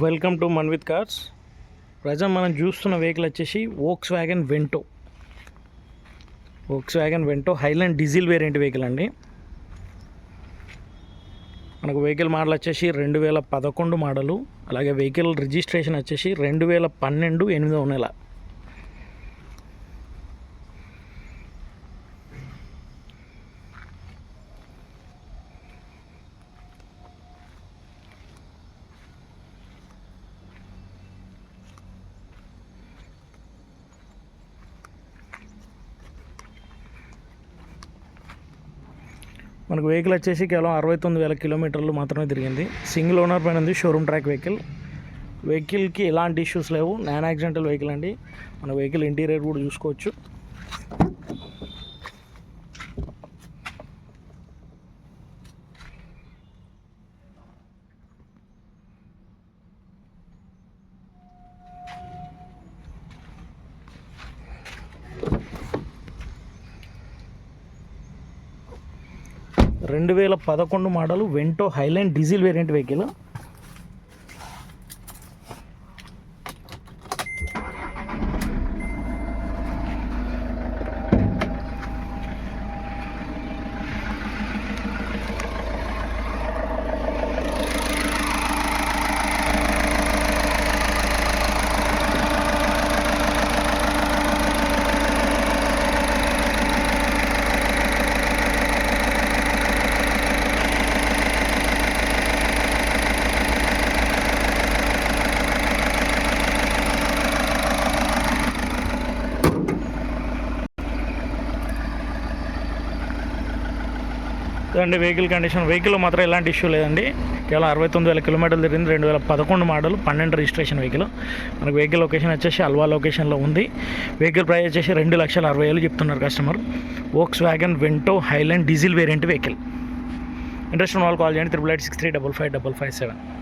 Welcome to Manvith cars. Present మనం చూస్తున్న vehicle వచ్చేసి Volkswagen Vento Highline diesel variant vehicle అండి. మనకు వెహికల్ మోడల్ వచ్చేసి 2011 మోడలు. అలాగే వెహికల్ రిజిస్ట్రేషన్ వచ్చేసి 2012 8వ నెల. మనకు వెహికల్ వచ్చేసి కేవలం 69,000 కిలోమీటర్లు మాత్రమే తిరిగింది. సింగిల్ ఓనర్ పైన ఉంది. షోరూమ్ ట్రాక్ వెహికల్కి ఎలాంటి ఇష్యూస్ లేవు. నాన్ యాక్సిడెంటల్ వెహికల్ అండి. మన వెహికల్ ఇంటీరియర్ కూడా చూసుకోవచ్చు. రెండు 2011 model Vento Highline diesel variant vehicle. ఇదండి వెహికల్ కండిషన్. వెహికల్లో మాత్రం ఎలాంటి ఇష్యూ లేదండి. కేవలం 69,000 కిలోమీటర్లు తిరిగింది. 2011 మోడల్ 12 రిజిస్ట్రేషన్ వెహికల్. మనకు వెహికల్ లొకేషన్ వచ్చేసి అల్వా లొకేషన్లో ఉంది. వెహికల్ ప్రైస్ వచ్చేసి 2,60,000 చెప్తున్నారు customer. Volkswagen Vento Highline diesel variant vehicle. Interest ఉన్న వాళ్ళు కాల్ చేయండి. 8863555557.